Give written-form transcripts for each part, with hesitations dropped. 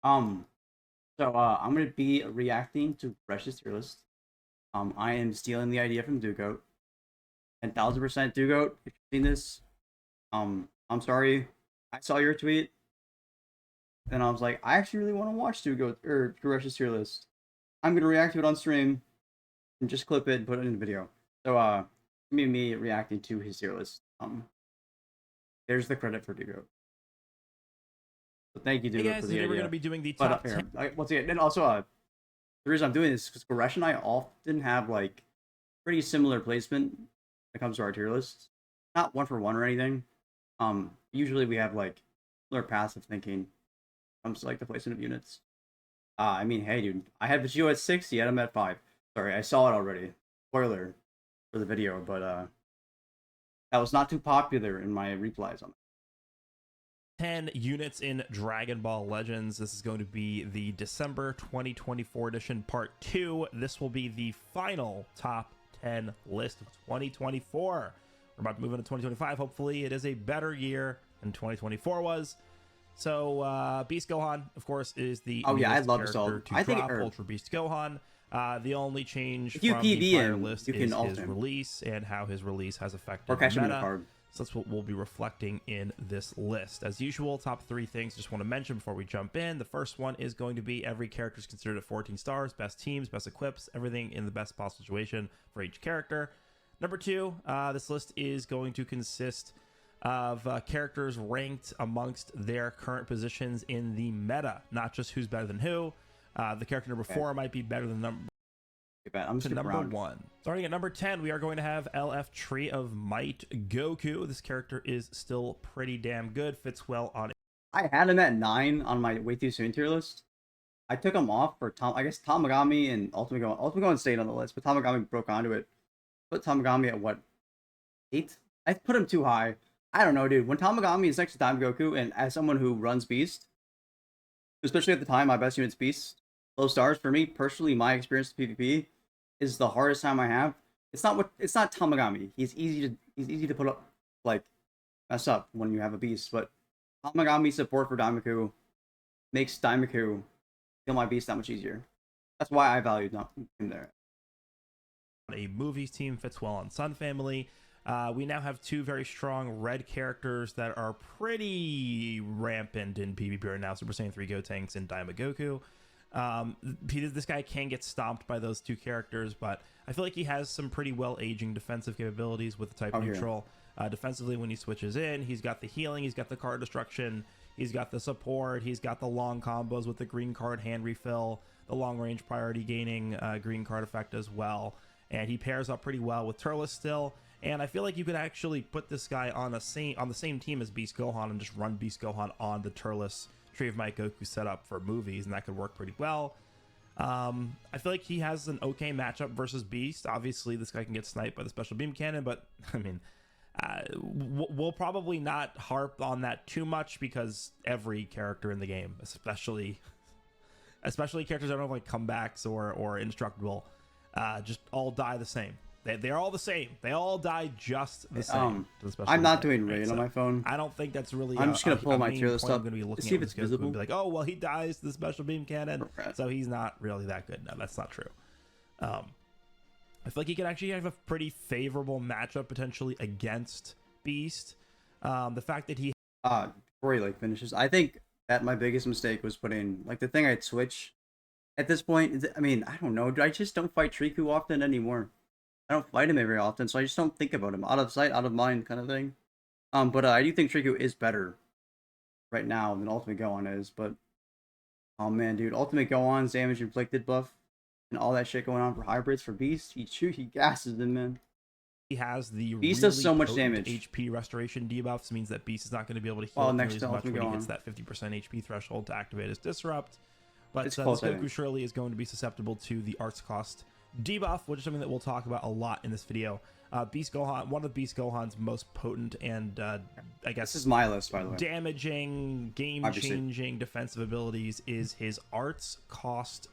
Um, I'm gonna be reacting to Goresh's tier list. I am stealing the idea from Dugoat. 10,000% Dugoat. If you've seen this, I'm sorry. I saw your tweet, and I was like, I actually really want to watch Dugoat or Goresh's tier list. I'm gonna react to it on stream and just clip it and put it in the video. So, me reacting to his tier list. There's the credit for Dugoat. So thank you, Hey Dugoat, guys, for the today idea. we're going to be doing the But top 10. here, once again, and also, the reason I'm doing this is because Goresh and I often have like pretty similar placement when it comes to our tier lists. Not one for one or anything. Usually we have like similar passive thinking when it comes to like the placement of units. I mean, hey, dude, I had Vegito at 60, and I'm at 5. Sorry, I saw it already. Spoiler for the video, but that was not too popular in my replies on that. 10 units in Dragon Ball Legends. This is going to be the December 2024 edition, part 2. This will be the final top 10 list of 2024. We're about to move into 2025. Hopefully, it is a better year than 2024 was. So, Beast Gohan, of course, is the Oh yeah, I love this all. to I think drop Ultra Beast Gohan. The only change if you from PV the prior him, list you is can ult his him release and how his release has affected or catch the him in meta. a card. So that's what we'll be reflecting in this list. As usual, top 3 things just want to mention before we jump in. The first one is going to be every character is considered at 14 stars, best teams, best equips, everything in the best possible situation for each character. Number 2, this list is going to consist of characters ranked amongst their current positions in the meta, not just who's better than who. The character number 4 might be better than number I'm just number 1. Starting at number 10, we are going to have LF Tree of Might Goku. This character is still pretty damn good. Fits well on. I had him at 9 on my way too soon tier list. I took him off for I guess Tamagami and Ultimate Gohan. Ultimate Gohan stayed on the list, but Tamagami broke onto it. Put Tamagami at what? 8? I put him too high. I don't know, dude. When Tamagami is next to Time Goku, and as someone who runs Beast, especially at the time, my best unit's Beast, low stars for me personally. My experience with PvP is the hardest time I have. It's not Tamagami. He's easy to put up, like, mess up when you have a Beast, but Tamagami support for Daimaku makes Daimaku kill my Beast that much easier. That's why I valued him there. A movies team fits well on Sun Family. We now have 2 very strong red characters that are pretty rampant in PvP right now. Super Saiyan 3 Gotenks and Daima Goku. This guy can get stomped by those 2 characters, but I feel like he has some pretty well-aging defensive capabilities with the type neutral. Defensively, when he switches in, he's got the healing, he's got the card destruction, he's got the support, he's got the long combos with the green card hand refill, the long-range priority gaining green card effect as well. And he pairs up pretty well with Turles still. And I feel like you could actually put this guy on the same team as Beast Gohan and just run Beast Gohan on the Turles Tree of Might Goku setup for movies, and that could work pretty well. I feel like he has an okay matchup versus Beast. Obviously, this guy can get sniped by the special beam cannon, but I mean, we'll probably not harp on that too much because every character in the game, especially characters that don't have like comebacks or indestructible, just all die the same. They're all the same. They all die just the same. I'm not doing raid on my phone. I don't think that's really. I'm just gonna pull my tier list up. I'm gonna be looking see at if it's Goku visible. and be like, oh well, he dies to the special beam cannon, so he's not really that good. No, that's not true. I feel like he could actually have a pretty favorable matchup potentially against Beast. The fact that he before he like finishes, I think that my biggest mistake was putting like the thing I'd switch at this point. I mean, I don't know. I just don't fight Triku often anymore. I don't fight him very often, so I just don't think about him. Out of sight, out of mind kind of thing. But I do think Triku is better right now than Ultimate Gohan is. But, oh man, dude. Ultimate Gohan's damage inflicted buff and all that shit going on for hybrids for Beast. He gasses them, man. He has the Beast really does so much damage. HP restoration debuffs means that Beast is not going to be able to heal next as to much when Ultimate he hits Gohan. that 50% HP threshold to activate his Disrupt. But It's this close, Goku surely is going to be susceptible to the arts cost debuff, which is something that we'll talk about a lot in this video. Beast Gohan, one of Beast Gohan's most potent and I guess this is my list, by the way. Damaging, game-changing defensive abilities is his arts cost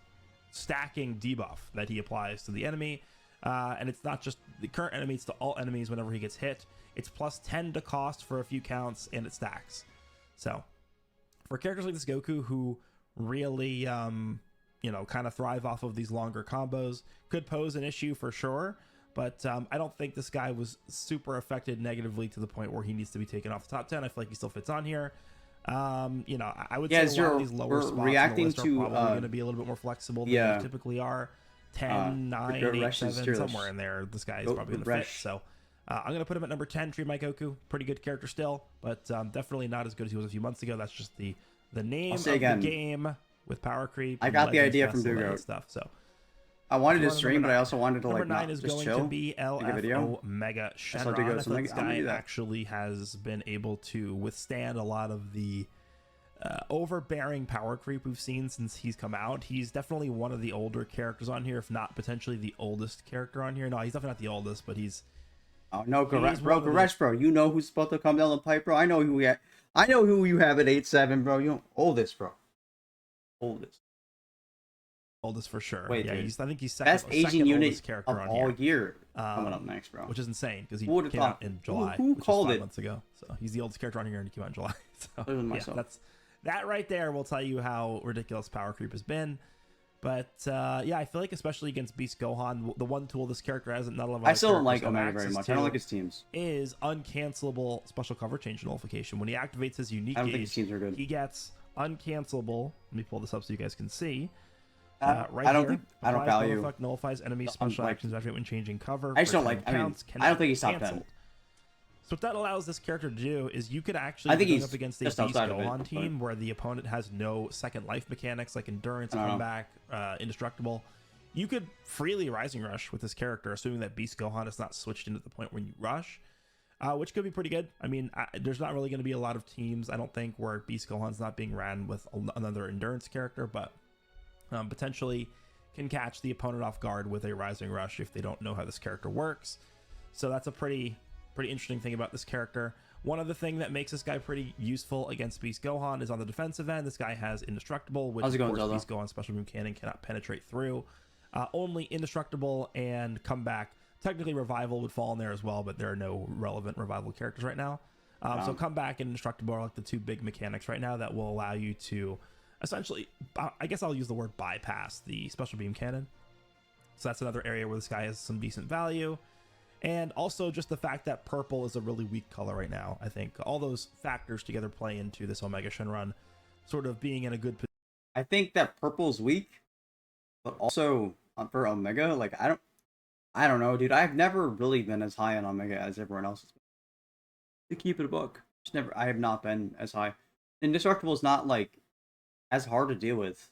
stacking debuff that he applies to the enemy. And it's not just the current enemy, it's to all enemies whenever he gets hit. It's plus 10 to cost for a few counts, and it stacks. So, for characters like this Goku who really, kind of thrive off of these longer combos. Could pose an issue for sure, but I don't think this guy was super affected negatively to the point where he needs to be taken off the top 10. I feel like he still fits on here. I would say a lot of these lower spots reacting on the list to, are probably going to be a little bit more flexible than they typically are. 10, 9, 8, 7, somewhere in there. This guy is probably going to fit. So I'm going to put him at number 10, Treat My Goku. Pretty good character still, but definitely not as good as he was a few months ago. That's just the name of the game with power creep. I got the idea from Dugo stuff. So I wanted to stream, but I also wanted to number like 9 is just going chill, to be LFO Mega Shenron. I think this guy actually has been able to withstand a lot of the overbearing power creep we've seen since he's come out. He's definitely one of the older characters on here, if not potentially the oldest character on here. No, he's definitely not the oldest, but he's... Oh no, Goresh, bro, you know who's supposed to come down the pipe, bro. I know who you have at 8-7, bro. You know, oldest, bro. Oldest for sure. Wait, yeah, dude. I think he's second, best aging unit character of on all here. year coming up next, bro. Which is insane because he who came out in July. Who called which was 5 it? months ago. So he's the oldest character on here and he came out in July. So yeah, that right there will tell you how ridiculous power creep has been. But I feel like especially against Beast Gohan, the one tool this character has, not a lot of I still don't like Omega very much. I don't like his teams. Is uncancelable special cover change nullification. When he activates his unique I don't think his teams are good. He gets uncancelable. Let me pull this up so you guys can see. I don't value. Effect nullifies enemy special actions activate when changing cover. I just don't like. I don't think he's top 10. So what that allows this character to do is you could actually be up against the Beast Gohan team where the opponent has no second life mechanics like endurance, comeback, indestructible. You could freely Rising Rush with this character, assuming that Beast Gohan is not switched in at the point when you rush, which could be pretty good. I mean, there's not really going to be a lot of teams, I don't think, where Beast Gohan's not being ran with another endurance character, but potentially can catch the opponent off guard with a Rising Rush if they don't know how this character works. So that's a pretty interesting thing about this character. One other thing that makes this guy pretty useful against Beast Gohan is on the defensive end. This guy has Indestructible, which of course Beast Gohan Special Beam Cannon cannot penetrate through. Only Indestructible and Comeback. Technically Revival would fall in there as well, but there are no relevant Revival characters right now. So Comeback and Indestructible are like the two big mechanics right now that will allow you to essentially, I guess I'll use the word bypass the Special Beam Cannon. So that's another area where this guy has some decent value. And also just the fact that purple is a really weak color right now. I think all those factors together play into this Omega Shenron sort of being in a good position. I think that purple's weak, but also for Omega, like I don't know, dude. I've never really been as high on Omega as everyone else has been. To keep it a buck, I have not been as high. Indestructible is not like as hard to deal with.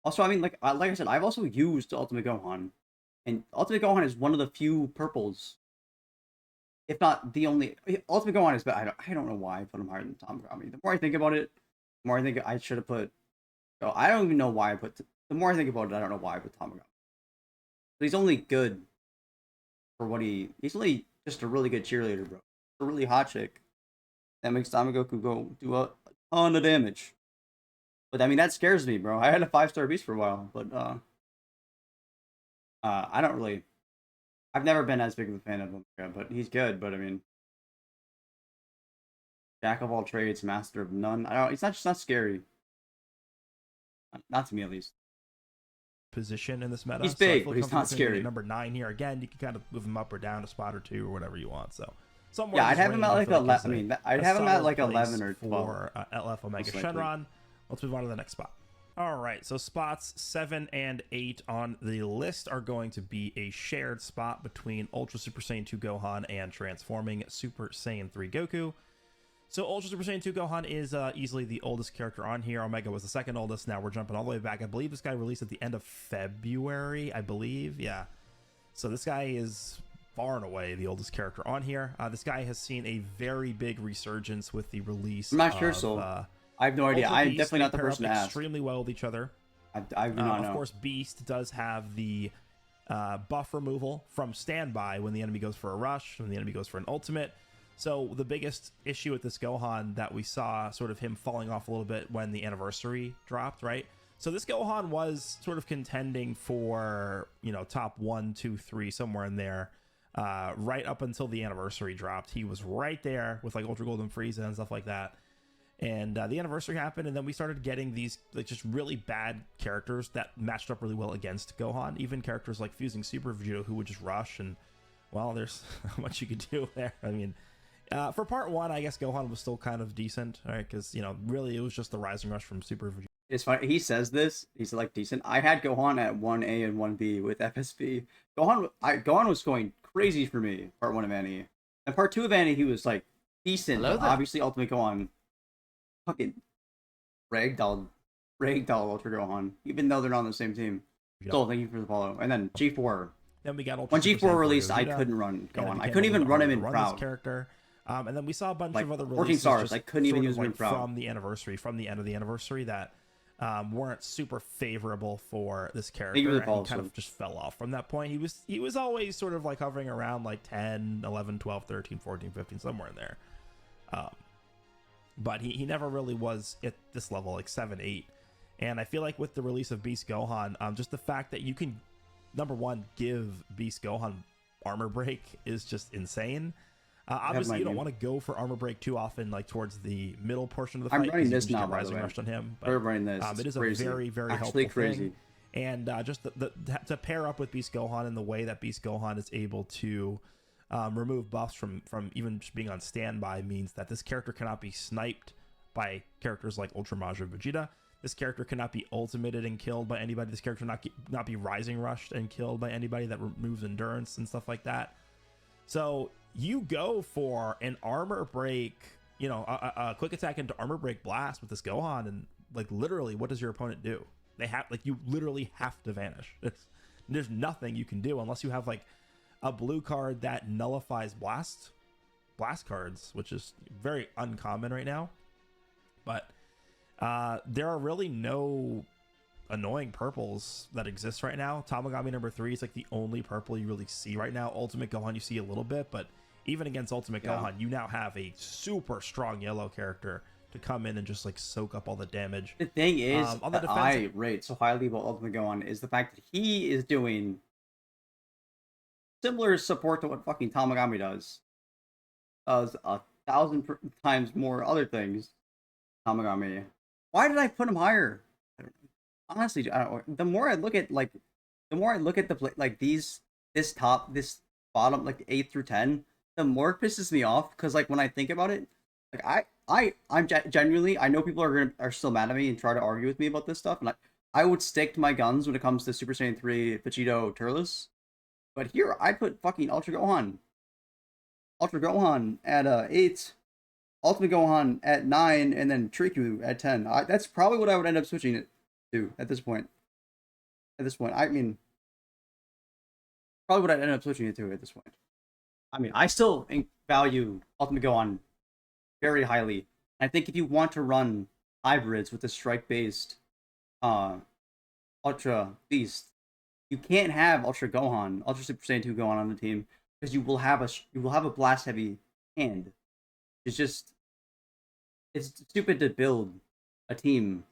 Also, I mean, like I said, I've also used Ultimate Gohan. And Ultimate Gohan is one of the few purples, if not the only. Ultimate Gohan is, but I don't know why I put him higher than Tamagami. The more I think about it, the more I think I should have put. So I don't even know why I put. The more I think about it, I don't know why I put Tamagami. But he's only good for what he's only just a really good cheerleader, bro. A really hot chick that makes Tamagoku go do a ton of damage. But I mean that scares me, bro. I had a 5-star beast for a while, but I don't really. I've never been as big of a fan of him, but he's good. But I mean, jack of all trades, master of none. I don't. He's not scary. Not to me, at least. Position in this meta. He's big, but he's not scary. Number 9 here again. You can kind of move him up or down a spot or two or whatever you want. So yeah, I'd have him at like 11. I mean, I'd have him at like 11 or 12 for LF Omega Shenron. Let's move on to the next spot. All right, so spots 7 and 8 on the list are going to be a shared spot between Ultra Super Saiyan 2 Gohan and Transforming Super Saiyan 3 Goku. So Ultra Super Saiyan 2 Gohan is easily the oldest character on here. Omega was the second oldest. Now we're jumping all the way back. I believe this guy released at the end of February, I believe. Yeah. So this guy is far and away the oldest character on here. This guy has seen a very big resurgence with the release. I'm not sure, so I have no idea. I'm definitely not the person to ask. Extremely well with each other. I do not know. Of course, Beast does have the buff removal from standby when the enemy goes for a rush, when the enemy goes for an ultimate. So the biggest issue with this Gohan that we saw sort of him falling off a little bit when the anniversary dropped, right? So this Gohan was sort of contending for, top 1, 2, 3, somewhere in there, right up until the anniversary dropped. He was right there with like Ultra Golden Frieza and stuff like that. And the anniversary happened, and then we started getting these like just really bad characters that matched up really well against Gohan. Even characters like Fusing Super Vegito, who would just rush, and well, there's not much you could do there. I mean, for part 1, I guess Gohan was still kind of decent, right? Because, you know, really it was just the Rising Rush from Super Vegeta. It's funny. He says this. He's like decent. I had Gohan at 1A and 1B with FSB. Gohan was going crazy for me. Part 1 of Annie, and part 2 of Annie, he was like decent. Hello But there. obviously, Ultimate Gohan, fucking ragdoll Ultra Gohan. Even though they're not on the same team. Yep. Still, thank you for the follow. And then G4. Then we got Ultra When Super G4 Saiyan 4 released, I Vegeta, couldn't run and it Gohan. I became couldn't a even little run him harder in to run Proud. this character. And then we saw a bunch Like of other 14 releases stars, just I couldn't even sort use of them in like Proud. from the anniversary, from the end of the anniversary that weren't super favorable for this character. you for the And he follow, kind so- of just fell off from that point. He was always sort of like hovering around like 10, 11, 12, 13, 14, 15, somewhere in there. But he never really was at this level, like 7, 8. And I feel like with the release of Beast Gohan, just the fact that you can, number one, give Beast Gohan armor break is just insane. Obviously, you don't want to go for armor break too often, like towards the middle portion of the fight. I'm running 'cause you this can just now, get by the Rising way. Rushed on him. We're But running this. it It's is crazy. a very, very Actually helpful crazy. thing. And just to pair up with Beast Gohan in the way that Beast Gohan is able to remove buffs from even just being on standby means that this character cannot be sniped by characters like Ultra Majin Vegeta. This character cannot be ultimated and killed by anybody. This character not be Rising Rushed and killed by anybody that removes endurance and stuff like that. So you go for an armor break, you know, a quick attack into armor break blast with this Gohan, and like literally, what does your opponent do? They have you literally have to vanish. There's nothing you can do unless you have like a blue card that nullifies blast cards, which is very uncommon right now. But there are really no annoying purples that exist right now. Tamagami number 3 is like the only purple you really see right now. Ultimate Gohan you see a little bit, but even against Ultimate Gohan, you now have a super strong yellow character to come in and just like soak up all the damage. The thing is, On the that I defensive- rate so highly about Ultimate Gohan is the fact that he is doing similar support to what fucking Tamagami does. Does 1,000 times more other things. Tamagami. Why did I put him higher? I don't know. Honestly, I don't know. The more I look at this bottom, like 8 through 10, the more it pisses me off. Because like when I think about it, like I'm genuinely, I know people are still mad at me and try to argue with me about this stuff, and I would stick to my guns when it comes to Super Saiyan 3 Vegito Turles. But here I put fucking Ultra Gohan at 8. Ultimate Gohan at 9, and then Triku at 10. That's probably what I would end up switching it to at this point. I mean, probably what I'd end up switching it to at this point. I mean, I still value Ultimate Gohan very highly. I think if you want to run hybrids with a strike-based Ultra Beast, you can't have Ultra Super Saiyan 2 Gohan on the team because you will have a blast-heavy hand. It's stupid to build a team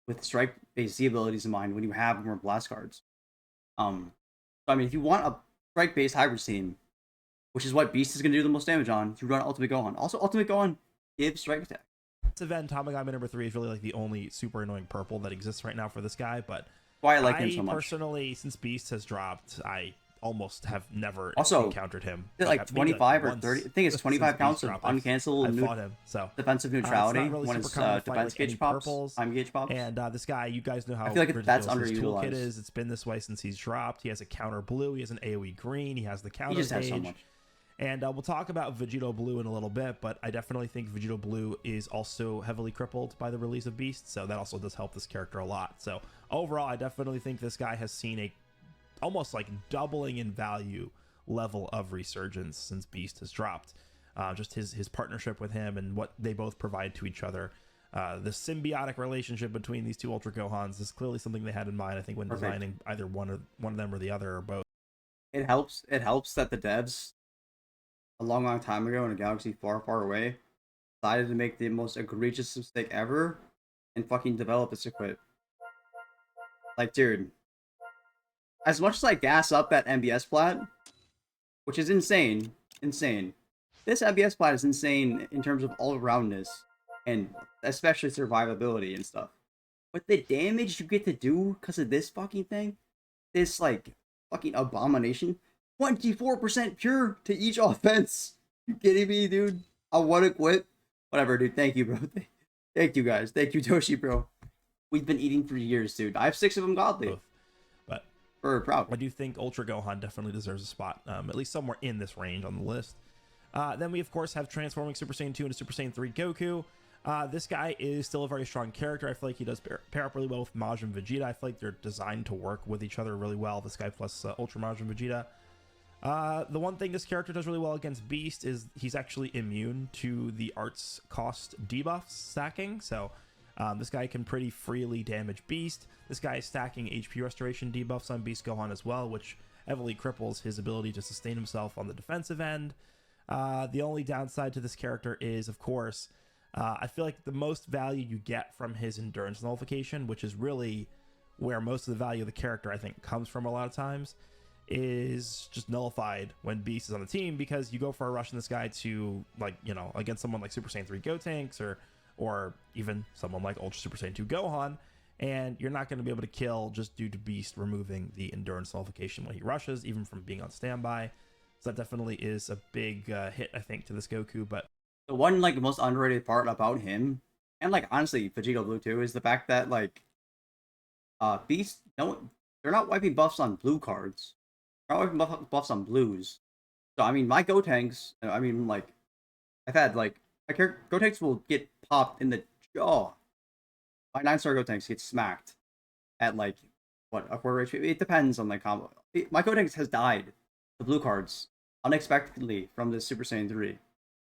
with strike-based Z abilities in mind when you have more blast cards. So I mean, if you want a strike-based hybrid team, which is what Beast is going to do the most damage on, you run Ultimate Gohan. Also, Ultimate Gohan gives strike attack. This event, Tamagami number 3 is really like the only super annoying purple that exists right now for this guy. But Why I like him so much. Personally, since Beast has dropped, I almost have never Also, encountered him. Like maybe 25 or once 30. I think it's 25 since counts Beast of dropped, I've uncanceled fought him. So defensive neutrality it's not really when super it's common to fight, defense like, any gauge pops, purples. time gauge pops. And this guy, you guys know how I feel like that's ridiculous his underutilized. toolkit is. It's been this way since he's dropped. He has a counter blue. He has an AoE green. He has the counter He just has gauge. so much. And we'll talk about Vegito Blue in a little bit, but I definitely think Vegito Blue is also heavily crippled by the release of Beast, so that also does help this character a lot. So overall, I definitely think this guy has seen a almost like doubling in value level of resurgence since Beast has dropped. Just his partnership with him and what they both provide to each other. The symbiotic relationship between these two Ultra Gohans is clearly something they had in mind, I think, when designing either one of them or the other or both. It helps that the devs a long time ago in a galaxy far away decided to make the most egregious mistake ever and fucking develop this equip. Like, dude, as much as I gas up that MBS plat, which is insane, this MBS plat is insane in terms of all-aroundness. and especially survivability and stuff. But the damage you get to do because of this fucking thing, this like fucking abomination, 24% pure to each offense. You kidding me, dude? I want to quit. Whatever, dude. Thank you, bro. Thank you, guys. Thank you, Toshi, bro. We've been eating for years, dude. I have 6 of them godly. Both. But we're proud. I do think Ultra Gohan definitely deserves a spot, at least somewhere in this range on the list. Then we, of course, have transforming Super Saiyan 2 into Super Saiyan 3 Goku. This guy is still a very strong character. I feel like he does pair up really well with Majin Vegeta. I feel like they're designed to work with each other really well, this guy plus Ultra Majin Vegeta. The one thing this character does really well against Beast is he's actually immune to the arts cost debuff stacking. So this guy can pretty freely damage Beast. This guy is stacking HP restoration debuffs on Beast Gohan as well, which heavily cripples his ability to sustain himself on the defensive end. The only downside to this character is, of course, I feel like the most value you get from his endurance nullification, which is really where most of the value of the character, I think, comes from a lot of times, is just nullified when Beast is on the team, because you go for a rush in this guy to, like, you know, against someone like Super Saiyan 3 Gotenks or even someone like Ultra Super Saiyan 2 Gohan, and you're not going to be able to kill just due to Beast removing the endurance nullification when he rushes, even from being on standby. So that definitely is a big hit, I think, to this Goku. But the one like most underrated part about him, and like honestly Vegito Blue too, is the fact that like Beast, no, they're not wiping buffs on blue cards. They're not wiping buffs on blues. So I mean, my Gotenks, I mean, like I've had like my Gotenks will get popped in the jaw. My 9-star Gotenks get smacked at like what, a quarter HP. It depends on the combo. My Gotenks has died the blue cards unexpectedly from the Super Saiyan 3.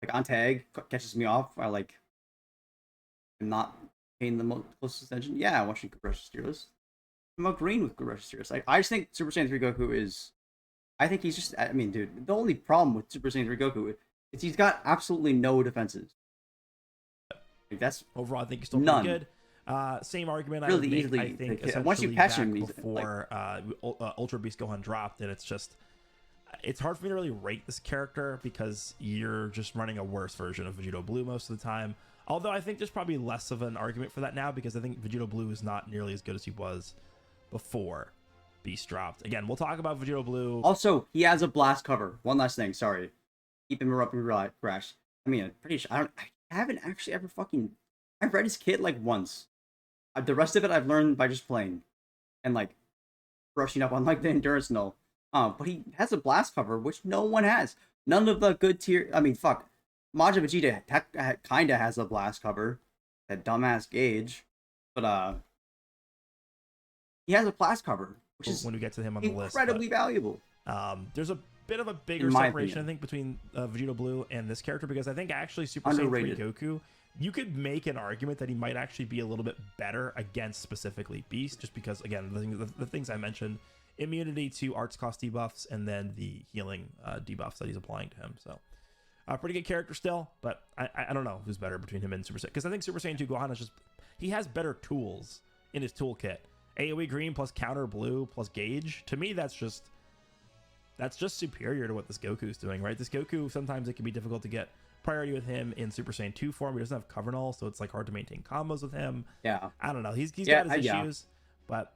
Like on tag, catches me off. I like am not paying the most close attention. Yeah, I'm watching Goresh's tier list. I'm agreeing with Goresh's tier list. Like, I just think Super Saiyan 3 Goku is. I think he's just. I mean, dude, the only problem with Super Saiyan 3 Goku is he's got absolutely no defenses. Like, that's overall, I think he's still none. pretty good. Same argument Really I would make, easily, I think, like, once you catch him, he's before Ultra Beast Gohan dropped, and it's just. It's hard for me to really rate this character because you're just running a worse version of Vegito Blue most of the time. Although I think there's probably less of an argument for that now, because I think Vegito Blue is not nearly as good as he was before Beast dropped. Again, we'll talk about Vegito Blue. Also, he has a blast cover. One last thing, sorry. Keep interrupting Crash. I mean, I'm pretty sure I haven't actually ever fucking. I've read his kit like once. The rest of it I've learned by just playing and like brushing up on like the endurance null. But he has a blast cover, which no one has. None of the good tier. I mean, fuck. Majin Vegeta kinda has a blast cover. That dumbass Gauge, but he has a blast cover, which is when we get to him on the list, incredibly valuable. There's a bit of a bigger separation, I think, between Vegito Blue and this character, because I think actually Super Saiyan 3 Goku, you could make an argument that he might actually be a little bit better against specifically Beast, just because, again, the things I mentioned. Immunity to arts cost debuffs, and then the healing debuffs that he's applying to him. So pretty good character still, but I don't know who's better between him and Super Saiyan, because I think Super Saiyan 2 Gohan is just, he has better tools in his toolkit. AoE green plus counter blue plus gauge, to me that's just superior to what this Goku is doing, right? This Goku, sometimes it can be difficult to get priority with him in Super Saiyan 2 form. He doesn't have cover null, so it's like hard to maintain combos with him. Yeah, I don't know, he's got his issues. But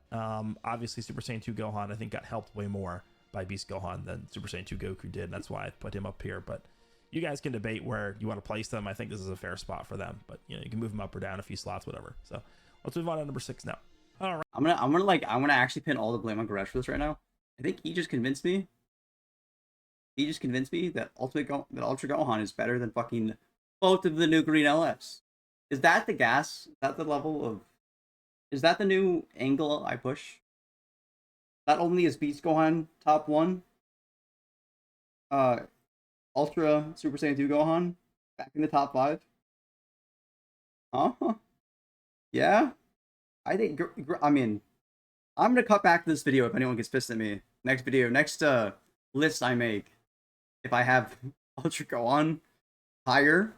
obviously Super Saiyan 2 Gohan, I think, got helped way more by Beast Gohan than Super Saiyan 2 Goku did. And that's why I put him up here. But you guys can debate where you want to place them. I think this is a fair spot for them. But you know, you can move them up or down a few slots, whatever. So let's move on to number 6 now. All right. I'm gonna actually pin all the blame on Goresh for this right now. I think he just convinced me. He just convinced me that Ultra Gohan is better than fucking both of the new green LFs. Is that the gas? Is that the level of? Is that the new angle I push? Not only is Beast Gohan top 1, Ultra Super Saiyan 2 Gohan back in the top 5. Huh? Yeah? I think, I mean, I'm gonna cut back this video if anyone gets pissed at me. Next list I make, if I have Ultra Gohan higher,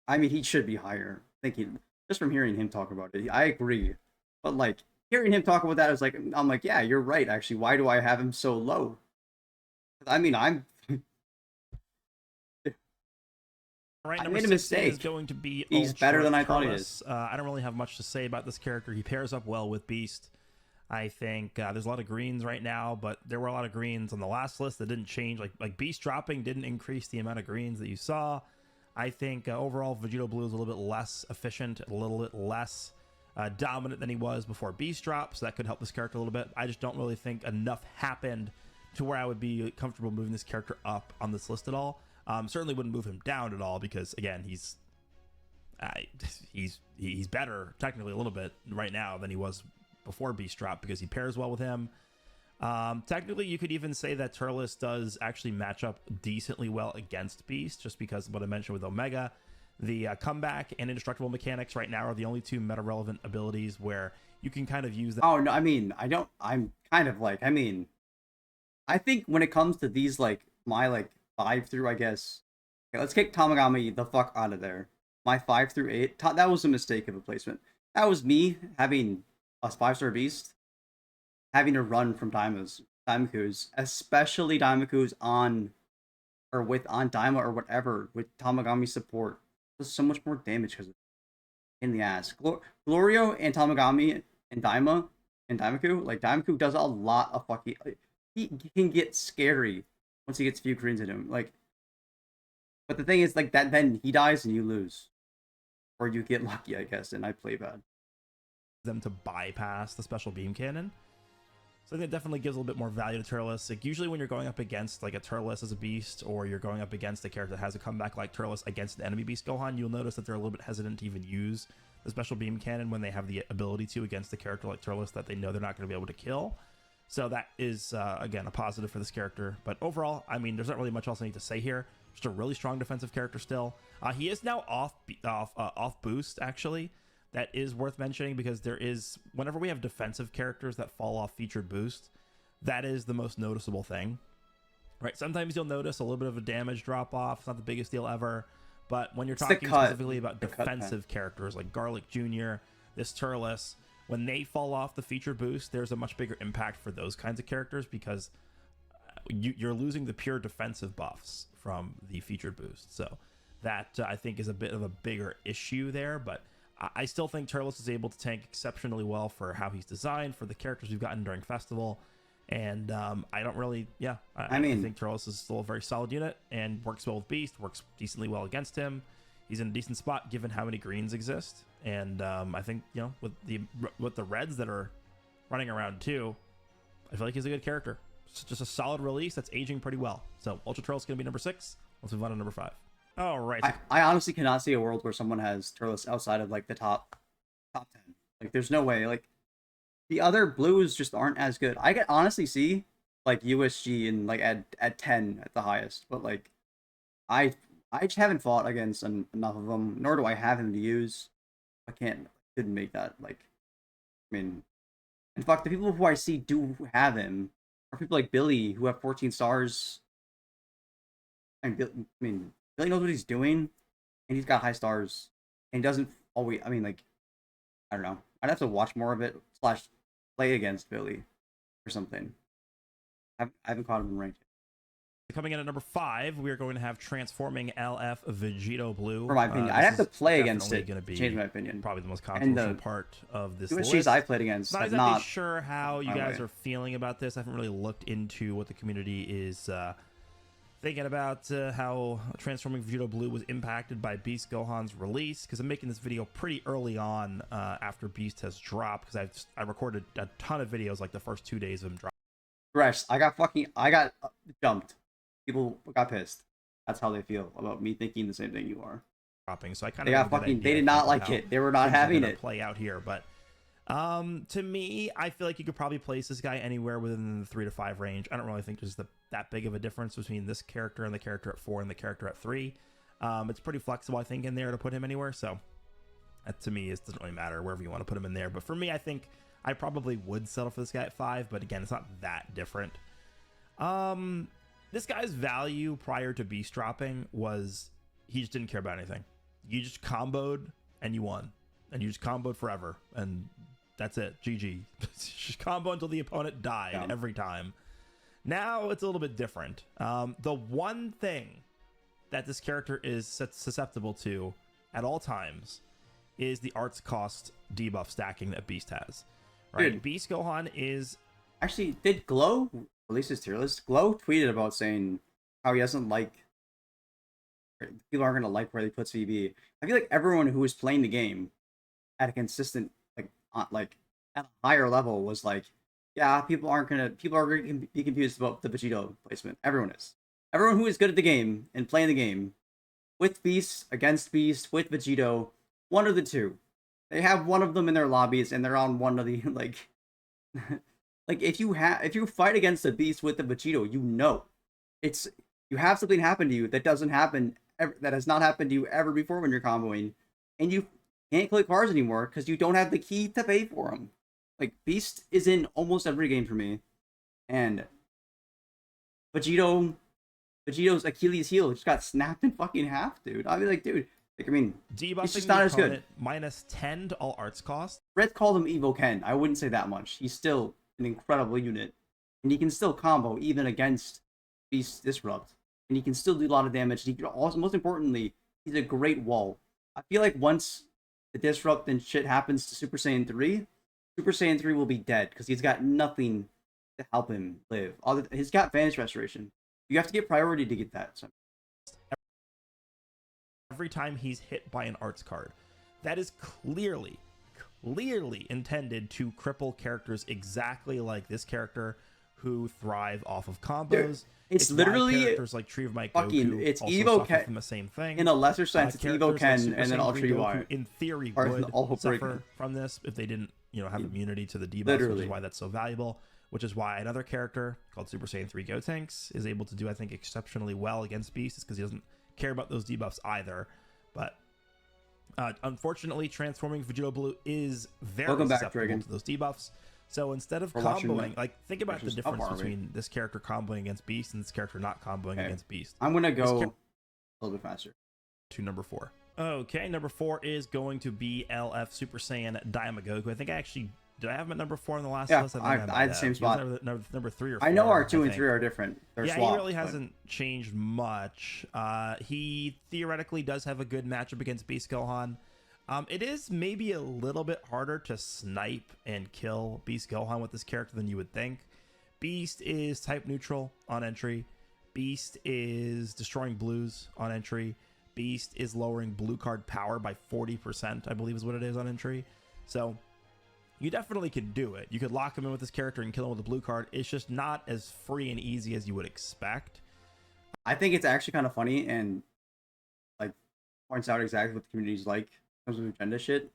I mean, he should be higher. I think just from hearing him talk about it, I agree. But like hearing him talk about that, I'm like, yeah, you're right. Actually, why do I have him so low? I mean, I'm Right, I number made a 16 is mistake. going to be He's Ultra better than I thought he Turles. is. I don't really have much to say about this character. He pairs up well with Beast. I think there's a lot of greens right now, but there were a lot of greens on the last list that didn't change. Like Beast dropping didn't increase the amount of greens that you saw. I think overall Vegito Blue is a little bit less efficient, a little bit less dominant than he was before Beast drop, so that could help this character a little bit. I just don't really think enough happened to where I would be comfortable moving this character up on this list at all. Certainly wouldn't move him down at all because, again, he's better technically a little bit right now than he was before Beast drop because he pairs well with him. Technically, you could even say that Turles does actually match up decently well against Beast, just because of what I mentioned with Omega. The comeback and indestructible mechanics right now are the only two meta-relevant abilities where you can kind of use that. Oh no, I mean, I'm kind of like, I mean, I think when it comes to these like my like 5 through, I guess, okay, let's kick Tamagami the fuck out of there. My 5 through 8, that was a mistake of a placement. That was me having a 5-star Beast, having to run from Daimaku's, especially Daimaku's on Daima or whatever with Tamagami support. Does so much more damage because in the ass. Glorio and Tamagami and Daimaku, like Daimaku does a lot of fucking. He can get scary once he gets a few greens in him. Like, but the thing is, like that, then he dies and you lose, or you get lucky, I guess. And I play bad. Them to bypass the special beam cannon. So I think it definitely gives a little bit more value to Turles. Like usually when you're going up against like a Turles as a beast, or you're going up against a character that has a comeback like Turles against an enemy beast Gohan, you'll notice that they're a little bit hesitant to even use the special beam cannon when they have the ability to against a character like Turles that they know they're not going to be able to kill. So that is again a positive for this character. But overall, I mean, there's not really much else I need to say here. Just a really strong defensive character still. He is now off boost actually. That is worth mentioning because there is, whenever we have defensive characters that fall off featured boost, that is the most noticeable thing, right? Sometimes you'll notice a little bit of a damage drop off. It's not the biggest deal ever, but when you're talking specifically about defensive characters like Garlic Jr., this Turles, when they fall off the featured boost, there's a much bigger impact for those kinds of characters because you're losing the pure defensive buffs from the featured boost. So that I think is a bit of a bigger issue there, but I still think Turles is able to tank exceptionally well for how he's designed, for the characters we've gotten during Festival. And I don't really, I think Turles is still a very solid unit and works well with Beast, works decently well against him. He's in a decent spot given how many greens exist. And I think, with the reds that are running around too, I feel like he's a good character. It's just a solid release that's aging pretty well. So Ultra Turles is going to be number 6. Let's move on to number 5. All right. I honestly cannot see a world where someone has Turles outside of like the top 10. Like, there's no way. Like, the other blues just aren't as good. I can honestly see like USG and like at 10 at the highest, but like I just haven't fought against enough of them. Nor do I have him to use. Couldn't make that. Like, I mean, in fact, the people who I see do have him are people like Billy who have 14 stars. I mean, Billy knows what he's doing, and he's got high stars, and he doesn't always. I mean, like, I don't know. I'd have to watch more of it / play against Billy or something. I haven't caught him in ranked. Coming in at number 5, we are going to have Transforming LF Vegito Blue. For my opinion, I'd have to play against it. To change my opinion. Probably the most controversial part of this USGs list. I played against. Not exactly sure how you guys are feeling about this. I haven't really looked into what the community is thinking about how Transforming Vegito Blue was impacted by Beast Gohan's release, because I'm making this video pretty early on after Beast has dropped, because I recorded a ton of videos like the first 2 days of him dropping. Goresh, I got jumped. People got pissed. That's how they feel about me thinking the same thing you are. So I kind of they did not like it. They were not having it play out here, but to me, I feel like you could probably place this guy anywhere within the 3 to 5 range. I don't really think there's that big of a difference between this character and the character at 4 and the character at 3. It's pretty flexible, I think, in there to put him anywhere. So that, to me, it doesn't really matter wherever you want to put him in there. But for me, I think I probably would settle for this guy at 5. But again, it's not that different. This guy's value prior to Beast dropping was he just didn't care about anything. You just comboed and you won. And you just comboed forever. And that's it. GG. Just combo until the opponent died every time. Now it's a little bit different. The one thing that this character is susceptible to at all times is the arts cost debuff stacking that Beast has. Right? Dude. Beast Gohan is... Actually, did Glow release his tier list? Glow tweeted about saying how he doesn't like... People aren't going to like where he puts VB. I feel like everyone who was playing the game at a consistent, like at a higher level was like, yeah, people are going to be confused about the Vegito placement. Everyone is. Everyone who is good at the game and playing the game with Beast, against Beast, with Vegito, one of the two. They have one of them in their lobbies and they're on one of the, like, like if you fight against the Beast with the Vegito, you know, you have something happen to you that doesn't happen, that has not happened to you ever before when you're comboing, and you can't click cards anymore because you don't have the key to pay for them. Like, Beast is in almost every game for me, and Vegito's Achilles heel just got snapped in fucking half, dude. I'd be like, dude, like, I mean, it's just not as good. Minus 10 to all arts cost. Red called him Evo Ken. I wouldn't say that much. He's still an incredible unit, and he can still combo even against Beast Disrupt, and he can still do a lot of damage. He can also, most importantly, he's a great wall. I feel like once the Disrupt and shit happens to Super Saiyan 3, Super Saiyan 3 will be dead because he's got nothing to help him live. He's got Vanish Restoration. You have to get priority to get that. So. Every time he's hit by an arts card, that is clearly intended to cripple characters exactly like this character who thrive off of combos. Dude, it's literally characters like Tree of Might fucking Goku it's also Evo Ken from the same thing. In a lesser sense, it's Evo Ken like and then Ultra UI. In theory, would suffer from this if they didn't, have immunity to the debuffs, which is why that's so valuable. Which is why another character called Super Saiyan 3 Gotenks is able to do, I think, exceptionally well against Beast, because he doesn't care about those debuffs either. But unfortunately, transforming Vegito Blue is very susceptible to those debuffs. So instead of comboing, like, think about the difference between this character comboing against Beast and this character not comboing against Beast. I'm going to go a little bit faster. To number 4. Okay, number 4 is going to be LF Super Saiyan Goku. I think I actually... Did I have him at number 4 on the last list? I had the same spot. Number 3 or 4. I know our 2 and 3 are different. They're swapped, he really hasn't changed much. He theoretically does have a good matchup against Beast Gohan. It is maybe a little bit harder to snipe and kill Beast Gohan with this character than you would think. Beast is type neutral on entry. Beast is destroying blues on entry. Beast is lowering blue card power by 40%, I believe is what it is on entry. So you definitely could do it. You could lock him in with this character and kill him with a blue card. It's just not as free and easy as you would expect. I think it's actually kind of funny and like points out exactly what the community's like in terms of agenda shit.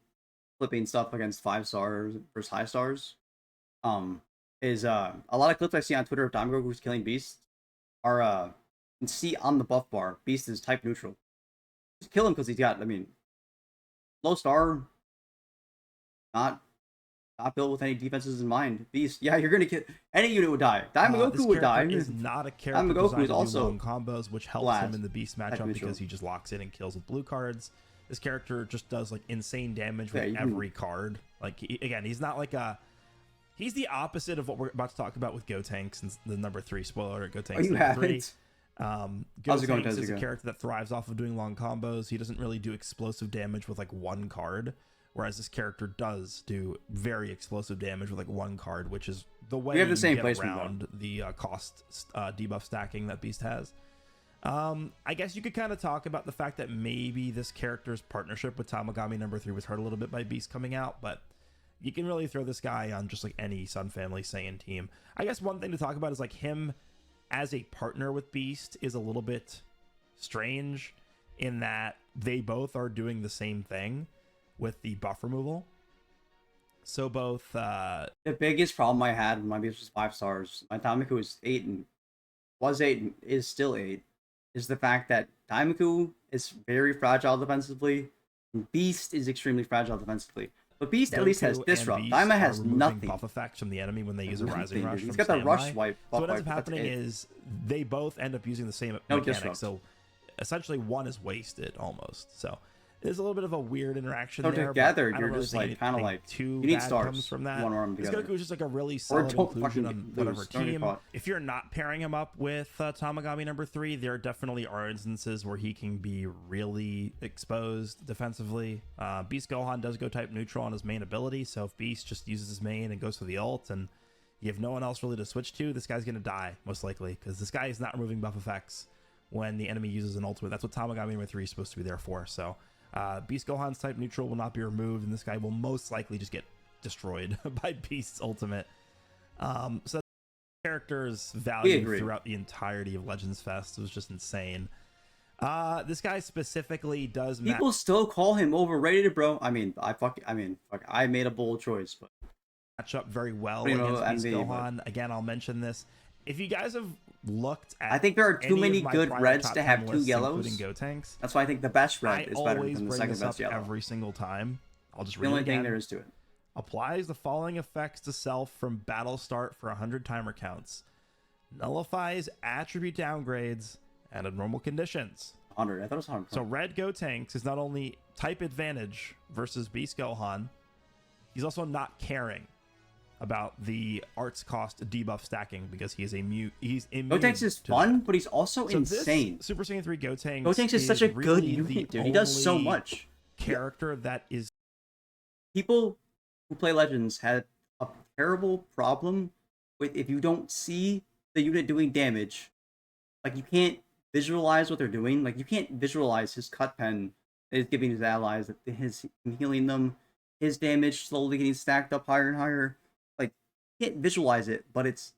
Flipping stuff against 5 stars versus high stars. Is a lot of clips I see on Twitter of Goku who's killing Beast are you can see on the buff bar, Beast is type neutral. Just kill him because he's got, I mean, low star, not built with any defenses in mind. Beast, yeah, you're gonna kill any unit would die. Goku would die. Is not a character Goku is also long combos, which helps him in the Beast matchup because he just locks in and kills with blue cards. This character just does like insane damage with every card. Like again, he's not like a. He's the opposite of what we're about to talk about with Gotenks and the number 3 spoiler. Gotenks number 3. Gotenks is a character that thrives off of doing long combos. He doesn't really do explosive damage with like one card. Whereas this character does do very explosive damage with like one card, which is the way you get around the cost debuff stacking that Beast has. I guess you could kind of talk about the fact that maybe this character's partnership with Tamagami number 3 was hurt a little bit by Beast coming out, but you can really throw this guy on just like any Sun Family Saiyan team. I guess one thing to talk about is like him as a partner with Beast is a little bit strange in that they both are doing the same thing with the buff removal. So both the biggest problem I had when my Beast was 5 stars, my Daimaku was 8 and is still 8, is the fact that Daimaku is very fragile defensively and Beast is extremely fragile defensively. But Beast Goku at least has Disrupt. Daima has nothing. Buff effects from the enemy when they use a Rising Rush. He's got the Rush Swipe. So what ends up happening is they both end up using the same mechanic. So essentially one is wasted almost. So There's a little bit of a weird interaction So there. together, but I don't you're really just think like kind of anything like too you need bad stars. comes from that. You want to run them This together. Goku is just like a really Or solid don't inclusion on fucking whatever lose. Don't get team. caught. If you're not pairing him up with Tamagami number 3, there definitely are instances where he can be really exposed defensively. Beast Gohan does go type neutral on his main ability, so if Beast just uses his main and goes for the ult, and you have no one else really to switch to, this guy's gonna die most likely, because this guy is not removing buff effects when the enemy uses an ultimate. That's what Tamagami number 3 is supposed to be there for. So Beast Gohan's type neutral will not be removed, and this guy will most likely just get destroyed by Beast's ultimate. So character's value throughout the entirety of Legends Fest was just insane. This guy specifically does people still call him overrated, bro. I made a bold choice, but match up very well against Beast Gohan. Again, I'll mention this. If you guys have looked at, I think there are too many good reds to have 2 yellows, including Gotenks. That's why I think the best red is better than the second best yellow. Every single time. I'll just read the only it again. thing there is to it. Applies the following effects to self from battle start for 100 timer counts. Nullifies attribute downgrades and abnormal conditions. 100. I thought it was 100. So red Gotenks is not only type advantage versus Beast Gohan, he's also not caring about the arts cost debuff stacking because he is he's immune. Gotenks is fun, but he's also insane. Super Saiyan 3 Gotenks. Gotenks is such a good unit, dude. He does so much. Character that is. People who play Legends had a terrible problem with if you don't see the unit doing damage, like you can't visualize what they're doing. Like you can't visualize his cut pen that he's giving his allies, his healing them, his damage slowly getting stacked up higher and higher. Like you can't visualize it, but it's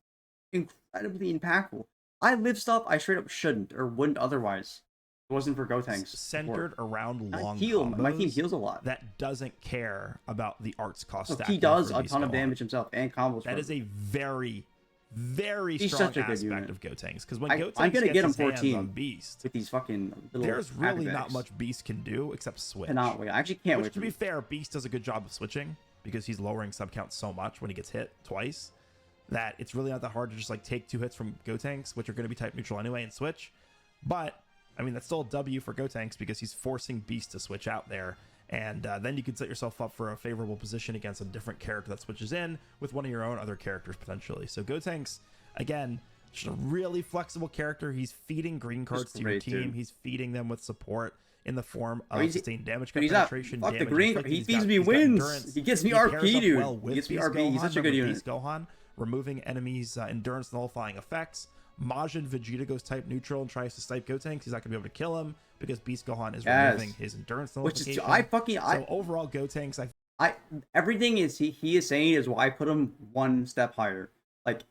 incredibly impactful. I live stuff I straight up shouldn't or wouldn't otherwise. It wasn't for Gotenks. Centered around long combos. My team heals a lot. That doesn't care about the arts cost. So he does a ton of damage himself and combos. That is a very, very He's strong such a good aspect unit of Gotenks. Because when Gotenks I'm gonna gets get him his 14 on Beast, with these fucking little there's really not bags. much Beast can do except switch. Cannot wait. I actually can't wait. To be fair, Beast does a good job of switching because he's lowering sub count so much when he gets hit twice that it's really not that hard to just like take 2 hits from Gotenks, which are going to be type neutral anyway, and switch. But I mean, that's still a W for Gotenks because he's forcing Beast to switch out there. And then you can set yourself up for a favorable position against a different character that switches in with one of your own other characters potentially. So Gotenks, again, just a really flexible character. He's feeding green cards to your team. Dude. He's feeding them with support in the form of sustained damage penetration. Fuck the green card. He feeds me wins. He gives me RP, dude. He gets me RP. He's such a good unit. Gohan, removing enemies' endurance nullifying effects. Majin Vegeta goes type neutral and tries to snipe Gotenks. He's not gonna be able to kill him because Beast Gohan is removing his endurance nullification. Which is so overall Gotenks, everything is he is saying is why I put him one step higher. Like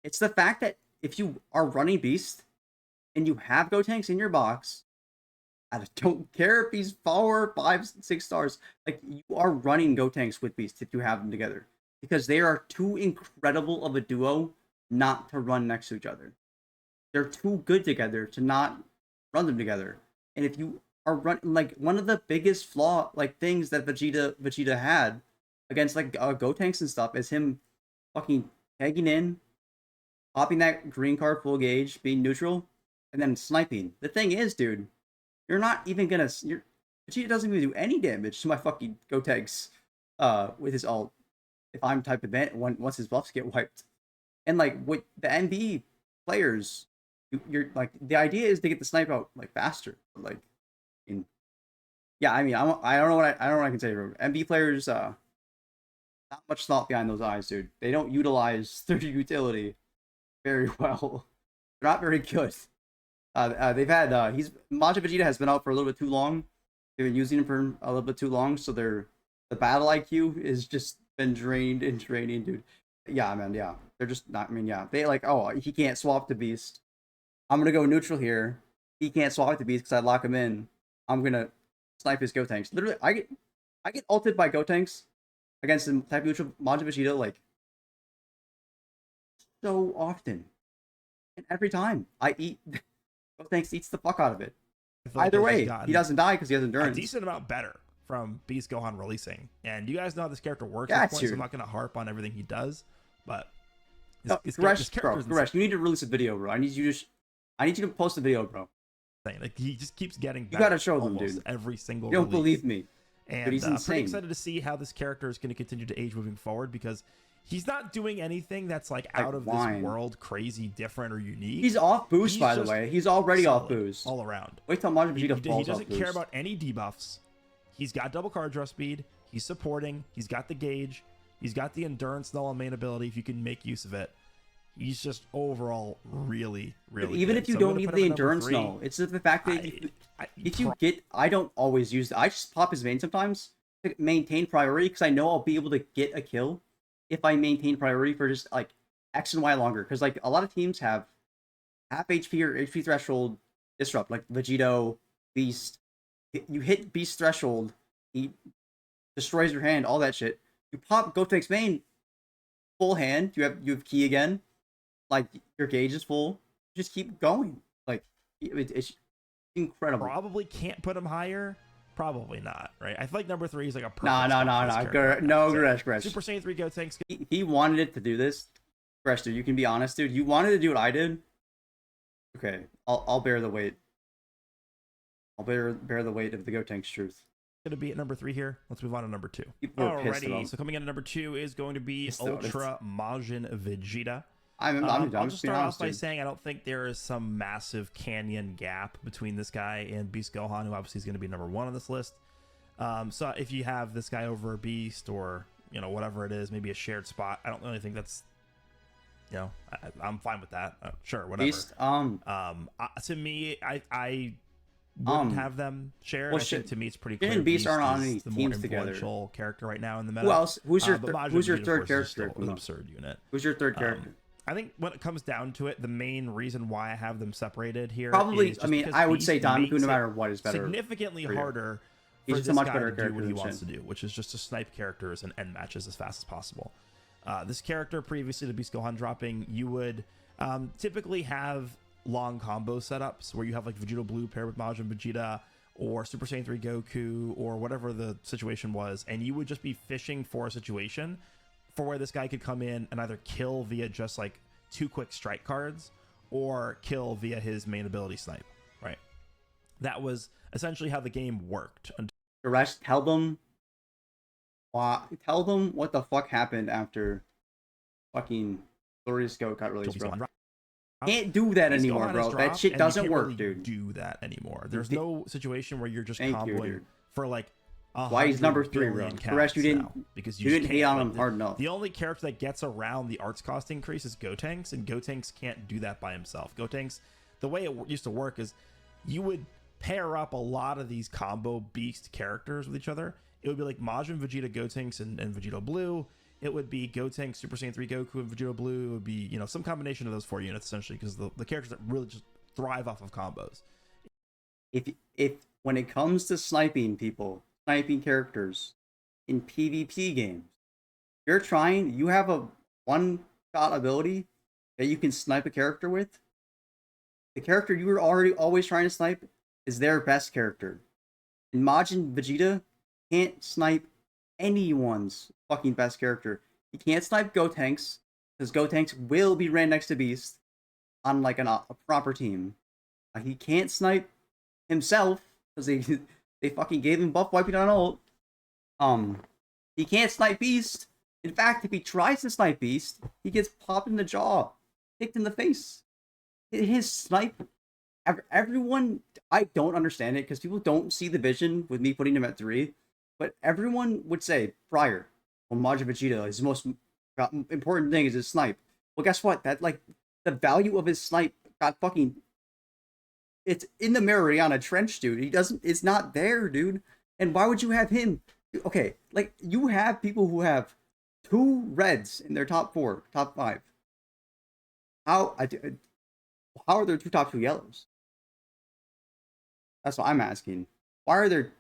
it's the fact that if you are running Beast and you have Gotenks in your box, I don't care if he's 4, 5, 6 stars. Like you are running Gotenks with Beast if you have them together because they are too incredible of a duo not to run next to each other. They're too good together to not run them together. And if you are running, like one of the biggest things that Vegeta had against like Gotenks and stuff is him fucking tagging in, popping that green card full gauge, being neutral, and then sniping. The thing is, dude, you're not even gonna. Vegeta doesn't even do any damage to my fucking Gotenks with his ult. If I'm type event once his buffs get wiped, and like with the MV players. You're like the idea is to get the snipe out like faster, like I don't know what I can say. MB players, not much thought behind those eyes, dude. They don't utilize their utility very well. They're not very good. They've had Majin Vegeta has been out for a little bit too long. They've been using him for a little bit too long, so the battle IQ is just been drained and draining, dude. Yeah, man, yeah. They're just not. I mean, yeah. They like, oh, he can't swap to Beast. I'm gonna go neutral here. He can't swap to Beast because I lock him in. I'm gonna snipe his Gotenks. Literally, I get ulted by Gotenks against the type neutral Majin Vegeta like so often, and every time I eat Gotenks eats the fuck out of it. Either way, he doesn't die because he has endurance. A decent amount better from Beast Gohan releasing, and you guys know how this character works. Yeah, at this point, so I'm not gonna harp on everything he does, but Goresh, you need to release a video, bro. I need you to post a video, bro. insane. Like he just keeps getting better. You gotta show them, almost dude. every single. You don't release. believe me, And but he's I'm insane. pretty excited to see how this character is going to continue to age moving forward because he's not doing anything that's like out of this world, crazy, different, or unique. He's off boost, by the way. He's already off boost all around. Wait till Majin Vegeta falls He doesn't off care boost. about any debuffs. He's got double card draw speed. He's supporting. He's got the gauge. He's got the endurance null and main ability if you can make use of it. He's just overall really, really even good. if you don't need the endurance null, it's just the fact that if you get, I don't always use it. I just pop his main sometimes to maintain priority because I know I'll be able to get a kill if I maintain priority for just like X and Y longer. Because like a lot of teams have half HP or HP threshold disrupt, like Vegito, Beast. You hit Beast threshold, he destroys your hand, all that shit. You pop Gotenks main, full hand. You have key again. Like your gauge is full. Just keep going. Like it's incredible. Probably can't put him higher. Probably not, right? I feel like number 3 is like a perfect No, Goresh. Super Saiyan 3 Gotenks. He wanted it to do this. Goresh, dude, you can be honest, dude. You wanted to do what I did. Okay, I'll bear the weight. I'll bear the weight of the Gotenks truth. Going to be at number 3 here. Let's move on to number 2. Alrighty, so coming in at number 2 is going to be Ultra Majin Vegeta. I'll just start off by saying I don't think there is some massive canyon gap between this guy and Beast Gohan, who obviously is going to be number 1 on this list. So if you have this guy over Beast or, you know, whatever it is, maybe a shared spot, I don't really think that's, you know, I'm fine with that. Sure, whatever. Beast, to me, I wouldn't have them shared. Well, I think to me it's pretty clear. And Beast aren't on any the teams more together. Influential character right now in the meta. Who else? Who's your Vegeta, third character? An absurd unit. Who's your third character? I think when it comes down to it, the main reason why I have them separated here Probably, is just I mean, because I would Beast say Namek, no makes matter what, is better. Significantly harder for He's this a much guy better to do character what he than wants to Shen. do, which is just to snipe characters and end matches as fast as possible. This character, previously to Beast Gohan dropping, you would typically have long combo setups where you have like Vegito Blue paired with Majin Vegeta, or Super Saiyan 3 Goku, or whatever the situation was, and you would just be fishing for a situation for where this guy could come in and either kill via just like 2 quick strike cards or kill via his main ability snipe, right? That was essentially how the game worked. The rest, tell them what the fuck happened after fucking Glorious Goat got released, bro. Can't do that anymore, bro. That shit doesn't work, dude. Do that anymore. There's no situation where you're just Thank comboing you, for like why he's number 3, bro. The rest you didn't because you didn't hate on him hard enough. The only character that gets around the arts cost increase is Gotenks, and Gotenks can't do that by himself. Gotenks, the way it used to work is you would pair up a lot of these combo beast characters with each other. It would be like Majin, Vegeta, Gotenks, and Vegito Blue. It would be Gotenks, Super Saiyan 3 Goku, and Vegito Blue. It would be, you know, some combination of those 4 units, essentially, because the characters that really just thrive off of combos. If when it comes to sniping characters in PvP games, you have a one-shot ability that you can snipe a character with. The character you were always trying to snipe is their best character. And Majin Vegeta can't snipe anyone's fucking best character. He can't snipe Gotenks because Gotenks will be ran next to Beast on like a proper team. He can't snipe himself because they fucking gave him buff wiping on ult. He can't snipe Beast. In fact, if he tries to snipe Beast, he gets popped in the jaw, kicked in the face. His snipe, everyone, I don't understand it because people don't see the vision with me putting him at 3. But everyone would say prior, well, Majin Vegeta, his most important thing is his snipe. Well, guess what? That like the value of his snipe got fucking. It's in the Mariana Trench, dude. It's not there, dude. And why would you have him? Okay, like you have people who have 2 reds in their top 4, top 5. How are there 2 top 2 yellows? That's what I'm asking. Why are there?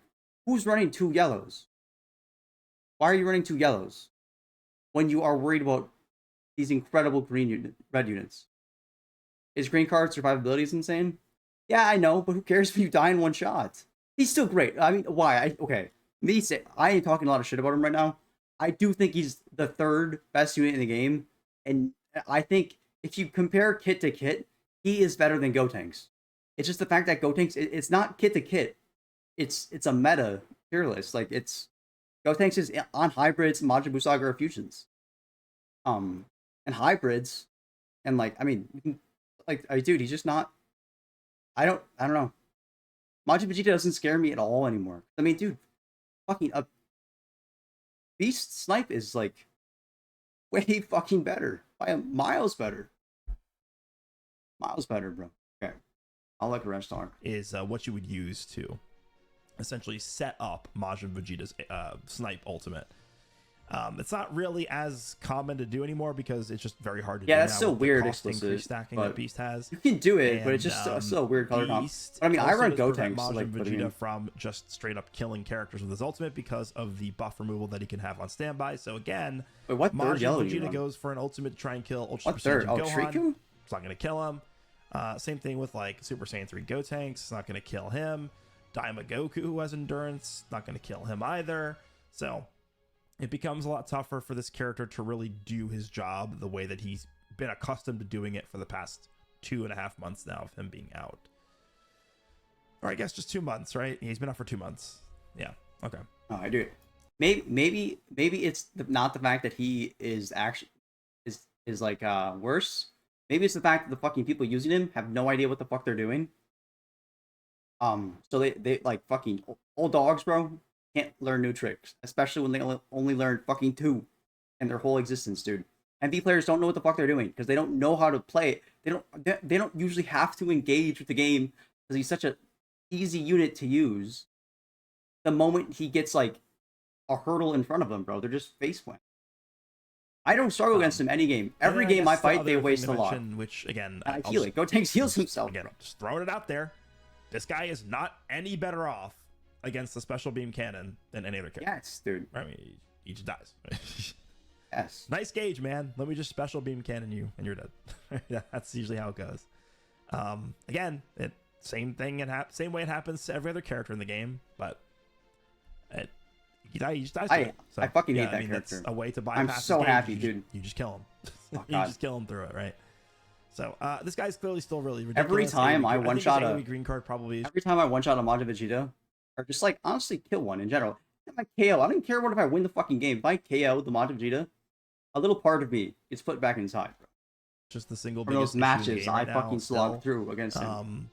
Who's running 2 yellows? Why are you running 2 yellows when you are worried about these incredible red units? His green card survivability is insane. Yeah, I know, but who cares if you die in 1 shot? He's still great. I mean, why? I ain't talking a lot of shit about him right now. I do think he's the 3rd best unit in the game, and I think if you compare kit to kit, he is better than Gotenks. It's just the fact that Gotenks, it's not kit to kit. It's a meta tier list. Like it's Gotenks is on hybrids, Majin Buu Saga, or fusions. And hybrids, and like I mean, dude, he's just not. I don't know. Majin Vegeta doesn't scare me at all anymore. I mean, dude, fucking a Beast Snipe is like way fucking better by miles better. Miles better, bro. Okay, I'll let Goresh talk. Is what you would use to essentially set up Majin Vegeta's Snipe ultimate. It's not really as common to do anymore because it's just very hard to do. Yeah, that's now so with the weird. cost increase stacking that Beast has. You can do it, and, but it's just so weird color comp. But I mean, I run Gotenks, Majin like Vegeta from just straight up killing characters with his ultimate because of the buff removal that he can have on standby. So again, wait, what third Majin yellow Vegeta goes for an ultimate to try and kill Ultra what Super third? Saiyan Oh, Gohan. Shriku? It's not going to kill him. Same thing with like Super Saiyan 3 Gotenks. It's not going to kill him. Daima Goku, who has endurance, not going to kill him either. So it becomes a lot tougher for this character to really do his job the way that he's been accustomed to doing it for the past 2.5 months now of him being out. Or I guess just 2 months, right? He's been out for 2 months. Yeah. Okay. Oh, I do. Maybe it's not the fact that he is actually is like worse. Maybe it's the fact that the fucking people using him have no idea what the fuck they're doing. So they like fucking old dogs, bro, can't learn new tricks, especially when they only learn fucking 2 in their whole existence, dude. MV players don't know what the fuck they're doing because they don't know how to play it. They don't usually have to engage with the game because he's such a easy unit to use. The moment he gets like a hurdle in front of them, bro, they're just face plant. I don't struggle against him any game. Every game I fight, they waste a lot. Which again, I heal it. Gotenks heals himself. Again, just throwing it out there. This guy is not any better off against the special beam cannon than any other character. Yes, dude. I mean, he just dies. Yes. Nice gauge, man. Let me just special beam cannon you, and you're dead. That's usually how it goes. Again, same thing. Same way it happens to every other character in the game, but he just dies. I fucking hate that character. That's a way to bypass. I'm so happy, dude. You just kill him. Oh, you just kill him through it, right? So this guy's clearly still really ridiculous. Every time I one shot a green card, probably. Every time I one shot a Majin Vegeta, or just like honestly kill one in general. If I KO, I don't care what if I win the fucking game. If I KO the Majin Vegeta, a little part of me gets put back inside, bro. Just the single from those matches I fucking slogged through against him.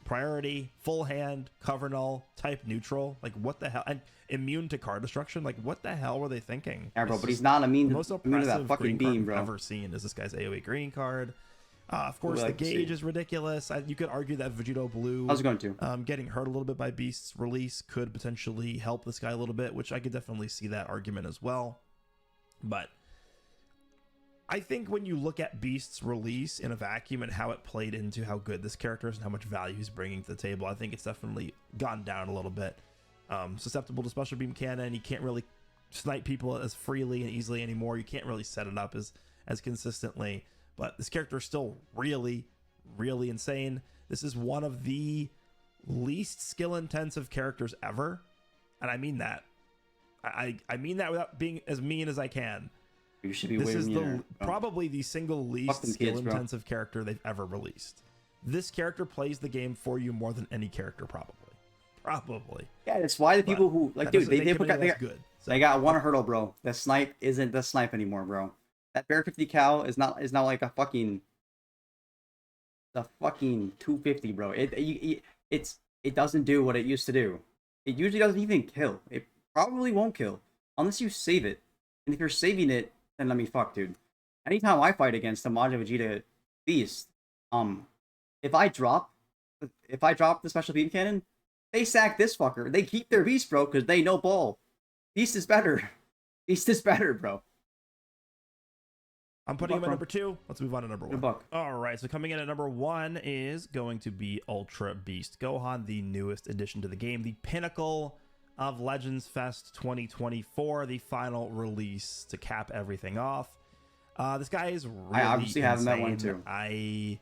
Priority, full hand, cover null, type neutral. Like what the hell? And immune to card destruction. Like what the hell were they thinking? Yeah, bro, but he's not immune to that fucking beam, bro. I've ever seen is this guy's AoE green card. Of course, the gauge is ridiculous. You could argue that Vegito Blue, I was going to, getting hurt a little bit by Beast's release could potentially help this guy a little bit, which I could definitely see that argument as well. But I think when you look at Beast's release in a vacuum and how it played into how good this character is and how much value he's bringing to the table, I think it's definitely gone down a little bit. Susceptible to special beam cannon, you can't really snipe people as freely and easily anymore. You can't really set it up as consistently. But this character is still really, really insane. This is one of the least skill-intensive characters ever. And I mean that. I mean that without being as mean as I can. You should be this is probably the single least skill-intensive character they've ever released. This character plays the game for you more than any character, probably. Yeah, it's why the people who like, dude, they good. So, they got one hurdle, bro. The snipe isn't the snipe anymore, bro. That Bear 50 cal is not like the fucking 250, bro. It doesn't do what it used to do. It usually doesn't even kill. It probably won't kill unless you save it. And if you're saving it, then let me fuck, dude. Anytime I fight against the Majin Vegeta Beast, if I drop the special beam cannon, they sack this fucker. They keep their Beast, bro, because they know ball. Beast is better. Beast is better, bro. I'm putting him at number 2. Let's move on to number 1. Buck. All right, so coming in at number 1 is going to be Ultra Beast Gohan, the newest addition to the game, the pinnacle of Legends Fest 2024, the final release to cap everything off. This guy is really I obviously insane. have him at 1 too. I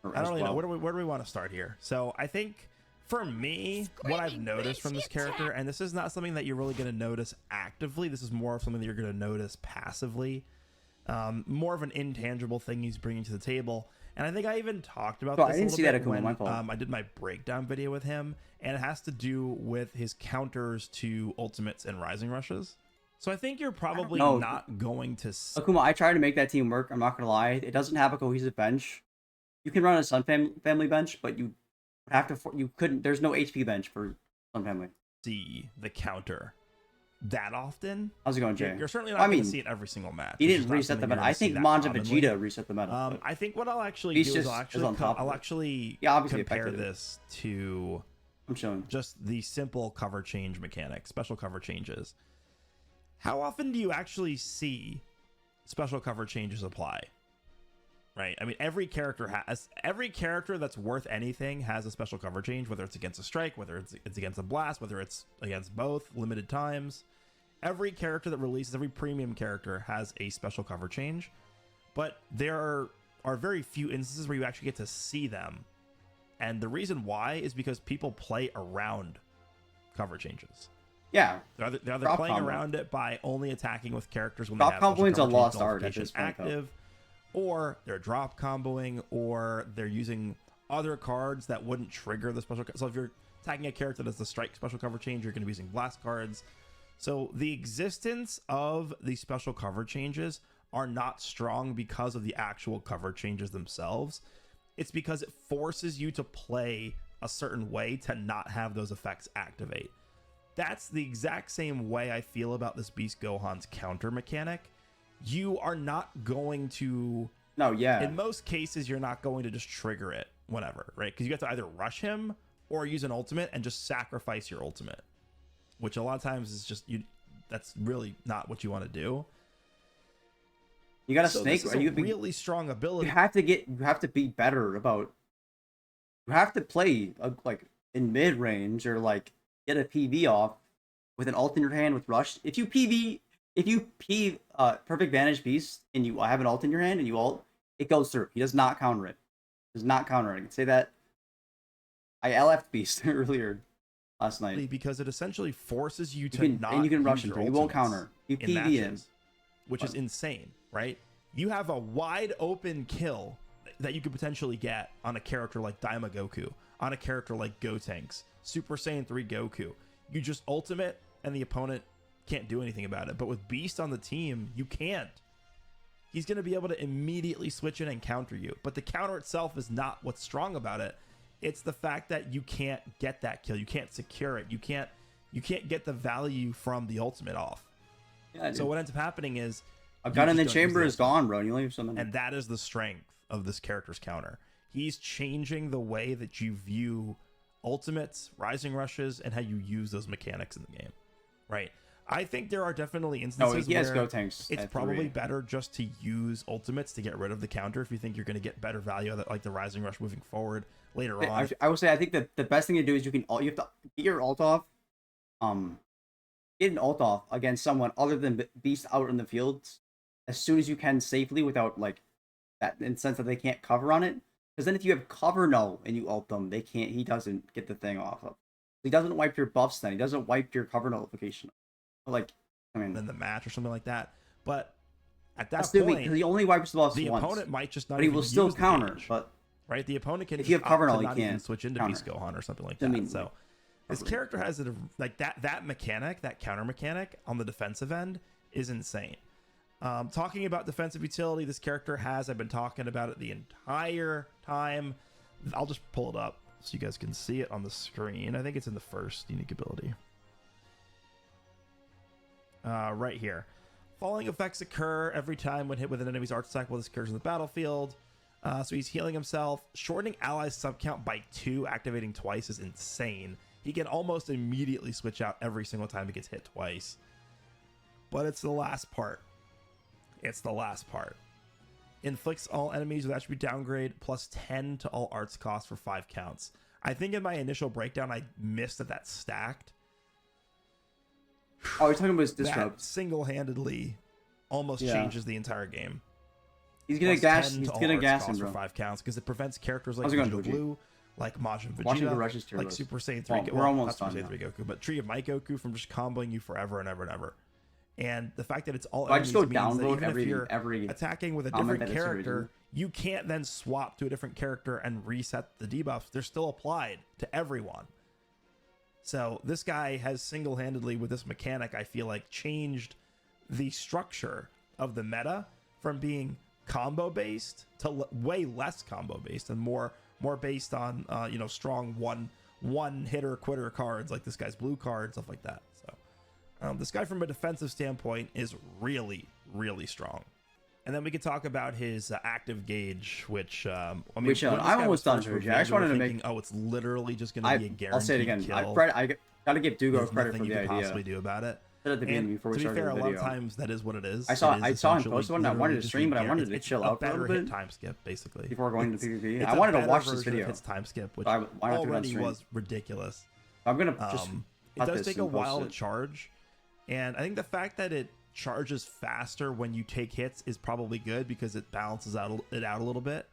don't really know. Where do we want to start here? So I think for me, what I've noticed from this character, and this is not something that you're really going to notice actively, this is more of something that you're going to notice passively. More of an intangible thing he's bringing to the table. And I think I even talked about Oh, this I didn't a see little that, bit Akuma, when my fault. I did my breakdown video with him, and it has to do with his counters to ultimates and rising rushes. So I think you're probably know. not going to... Akuma, I tried to make that team work. I'm not gonna lie, it doesn't have a cohesive bench. You can run a Sun family bench, but you have to. You couldn't. There's no HP bench for Sun family. See the counter that often. How's it going, Jay? You're certainly not I going mean, to see it every single match. He It's didn't just not reset the something meta. you're I gonna see think that Mons and commonly. Vegeta reset the meta. I think what I'll actually Beast do is just I'll is actually on top of I'll it. actually Yeah, obviously compare affected it. this to I'm showing. just the simple cover change mechanic, special cover changes. How often do you actually see special cover changes apply? Right? I mean, every character that's worth anything has a special cover change, whether it's against a strike, whether it's against a blast, whether it's against both, limited times. Every character that releases, every premium character has a special cover change, but there are very few instances where you actually get to see them. And the reason why is because people play around cover changes. Yeah. They're either Drop playing combo. around it by only attacking with characters when Drop they have special comboing's a cover change lost art at notification this point, though. active, or they're drop comboing, or they're using other cards that wouldn't trigger the special. So if you're attacking a character that has the strike special cover change, you're going to be using blast cards. So the existence of the special cover changes are not strong because of the actual cover changes themselves. It's because it forces you to play a certain way to not have those effects activate. That's the exact same way I feel about this Beast Gohan's counter mechanic. You are not going to... No, yeah. In most cases, you're not going to just trigger it whenever, right? Because you have to either rush him or use an ultimate and just sacrifice your ultimate, which a lot of times is just... That's really not what you want to do. You got a So snake. this is a really strong ability. You have to be better about. You have to play like in mid range or like get a PV off with an ult in your hand with rush. If you perfect vantage beast and you have an ult in your hand and you ult, it goes through. He does not counter it. Does not counter it. I can say that. I LF'd beast earlier last night Because it essentially forces you to and you can rush use him. your You won't ultimates counter. You in PV him. matches, which is insane, right? You have a wide open kill that you could potentially get on a character like Daima Goku, on a character like Gotenks, Super Saiyan 3 Goku. You just ultimate and the opponent can't do anything about it. But with Beast on the team, you can't. He's going to be able to immediately switch in and counter you. But the counter itself is not what's strong about it. It's the fact that you can't get that kill. You can't secure it. You can't get the value from the ultimate off. Yeah, so what ends up happening is a gun in the chamber is gone, bro. You only have something. And that is the strength of this character's counter. He's changing the way that you view ultimates, rising rushes, and how you use those mechanics in the game. Right? I think there are definitely instances he has where Gotenks it's at probably 3. better just to use ultimates to get rid of the counter if you think you're going to get better value out of it, like the rising rush moving forward later on. I would say I think that the best thing to do is you have to get your ult off. Get an ult off against someone other than Beast out in the field as soon as you can safely without like that in the sense that they can't cover on it. Because then if you have cover no and you ult them, he doesn't get the thing off of. He doesn't wipe your buffs then. He doesn't wipe your cover notification. Like, I mean, in the match or something like that. But at that point, point, he only wipes the buffs the once. opponent might just not. But he will still use the counter. gauge, But right, the opponent can. If you have cover opt no, to he not even can't switch into counter. Beast Gohan or something like I that. mean, So this character has that mechanic, that counter mechanic on the defensive end is insane. Talking about defensive utility, this character has. I've been talking about it the entire time. I'll just pull it up so you guys can see it on the screen. I think it's in the first unique ability. Right here. Falling effects occur every time when hit with an enemy's arch attack while this character's in the battlefield. So he's healing himself. Shortening allies sub count by 2, activating twice is insane. He can almost immediately switch out every single time he gets hit twice. But it's the last part. It's the last part. Inflicts all enemies with attribute downgrade plus 10 to all arts cost for 5 counts. I think in my initial breakdown, I missed that stacked. Oh, you're talking about his disrupt. That single-handedly almost changes the entire game. He's gonna gas. He's gonna gas him, for bro. 5 counts because it prevents characters like How's it Vegito going, Blue, like Majin Watching Vegeta, Goresh's tier like list. Super Saiyan 3. We're almost not done Super Saiyan 3 Goku, but Tree of Might Goku from just comboing you forever and ever and ever. And the fact that it's all I just go enemies means that downvote even if you're every attacking with a comment different that it's character, original. you can't then swap to a different character and reset the debuffs. They're still applied to everyone. So this guy has single-handedly, with this mechanic, I feel like changed the structure of the meta from being combo-based to way less combo-based and more based on strong one hitter quitter cards like this guy's blue card, stuff like that. So this guy from a defensive standpoint is really, really strong. And then we could talk about his active gauge, which I'm almost done, George. I just wanted to make. Oh, it's literally just going to be a guaranteed I'll say it again. kill. I gotta give Dugo There's credit nothing for you the could idea. possibly do about it. At the beginning, And before to we be started fair, the a lot video. of times that is what it is. I saw It is him post one. I wanted to just stream, but I a wanted to it's chill a out for a better little hit bit time skip, basically. before going to PvP. It's I wanted a to watch better this version video. of hits time skip, which Why not do it on already stream? was ridiculous. I'm gonna just. It cut does this take a and post while to it. charge, and I think the fact that it charges faster when you take hits is probably good because it balances it out a little bit.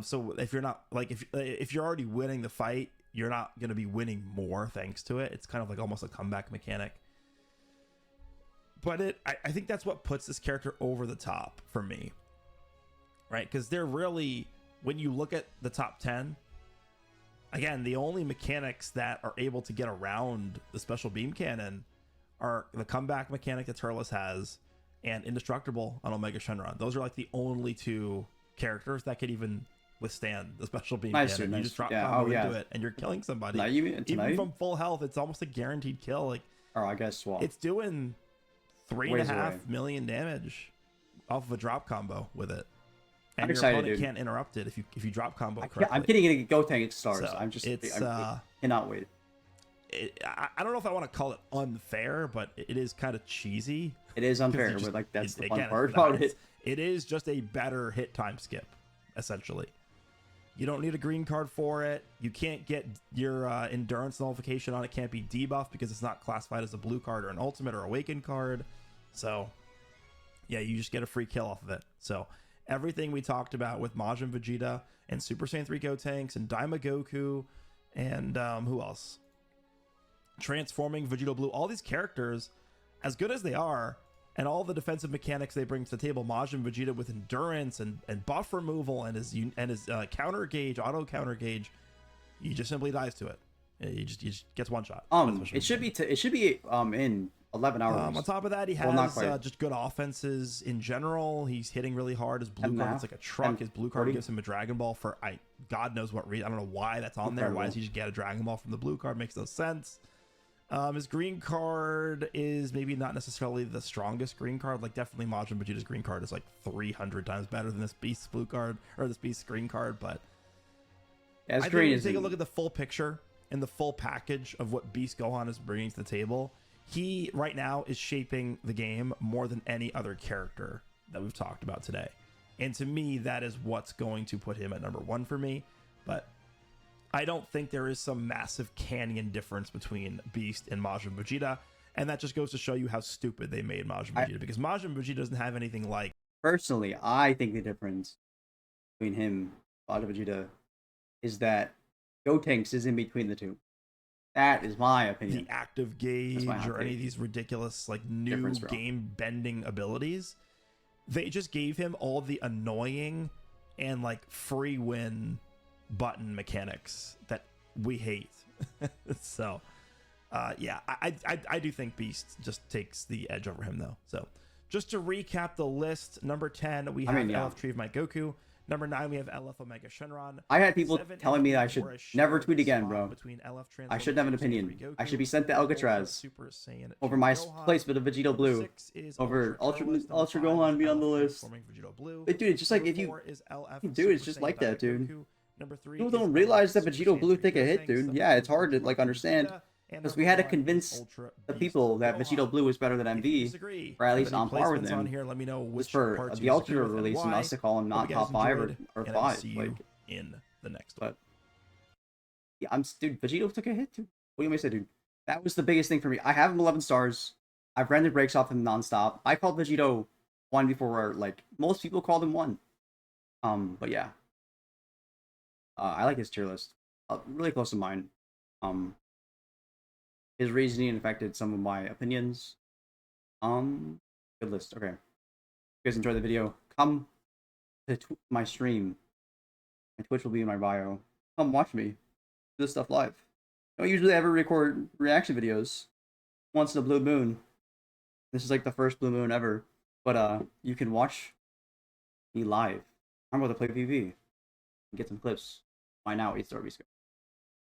So if you're not like if you're already winning the fight, you're not going to be winning more thanks to it. It's kind of like almost a comeback mechanic. But I think that's what puts this character over the top for me, right? Because they're really, when you look at the top 10, again, the only mechanics that are able to get around the special beam cannon are the comeback mechanic that Turles has and Indestructible on Omega Shenron. Those are like the only two characters that could even withstand the special beam cannon. You just drop combo into it and you're killing somebody. Even from full health, it's almost a guaranteed kill. Like, or I guess swap. It's doing 3.5 million damage off of a drop combo with it. And I'm your excited, opponent dude. can't interrupt it if you drop combo correctly. I'm getting it at Gotenks stars. So I cannot wait. I don't know if I want to call it unfair, but it is kind of cheesy. It is unfair, but like that's the fun part about it. It is just a better hit time skip, essentially. You don't need a green card for it. You can't get your endurance nullification on it. Can't be debuffed because it's not classified as a blue card or an ultimate or awakened card. So, yeah, you just get a free kill off of it. So, everything we talked about with Majin Vegeta and Super Saiyan 3 Gotenks and Daima Goku and who else? Transforming Vegito Blue. All these characters, as good as they are, and all the defensive mechanics they bring to the table, Majin Vegeta with endurance and buff removal and his counter gauge, auto counter gauge, he just simply dies to it. He just gets one shot. It should be in 11 hours. On top of that, he has just good offenses in general. He's hitting really hard. His blue card is like a truck. His blue card gives him a Dragon Ball for God knows what reason. I don't know why that's on there. Why does he just get a Dragon Ball from the blue card? Makes no sense. His green card is maybe not necessarily the strongest green card. Like, definitely Majin Vegeta's green card is like 300 times better than this Beast's blue card or this Beast's green card. But I think when you take a look at the full picture and the full package of what Beast Gohan is bringing to the table, he right now is shaping the game more than any other character that we've talked about today. And to me, that is what's going to put him at number one for me. But I don't think there is some massive canyon difference between Beast and Majin Vegeta, and that just goes to show you how stupid they made Majin Vegeta, because Majin Vegeta doesn't have anything like... Personally, I think the difference between him and Majin Vegeta is that Gotenks is in between the two. That is my opinion. The active gauge or any of these ridiculous like new game-bending abilities, they just gave him all the annoying and like free win button mechanics that we hate. So yeah, I do think Beast just takes the edge over him though. So just to recap the list, number 10 we have LF Tree of Might Goku. Number 9 we have LF Omega Shenron. I had people telling me that I should never tweet again, bro. I shouldn't have an opinion. I should be sent to Alcatraz over my placement of Vegito Blue, over Ultra Gohan be on the list. But dude, it's just like if you dude, it's just like that, dude. People don't realize that Vegito Blue take a hit, dude. Yeah, it's hard to like understand because we had to convince the people that Vegito Blue is better than MV, or at least on par with them. Just for the Ultra release and us to call him not top 5 or 5. Like in the next one. Yeah, dude. Vegito took a hit too. What do you want me to say, dude? That was the biggest thing for me. I have him 11 stars. I've rendered breaks off him nonstop. I called Vegito 1 before, like most people called him 1. But yeah. I like his tier list. Really close to mine. His reasoning affected some of my opinions. Good list. Okay. If you guys enjoyed the video, come to my stream. My Twitch will be in my bio. Come watch me do this stuff live. I don't usually ever record reaction videos once in a blue moon. This is like the first blue moon ever. But you can watch me live. I'm about to play PvP and get some clips. Why now? 8-star VSCO.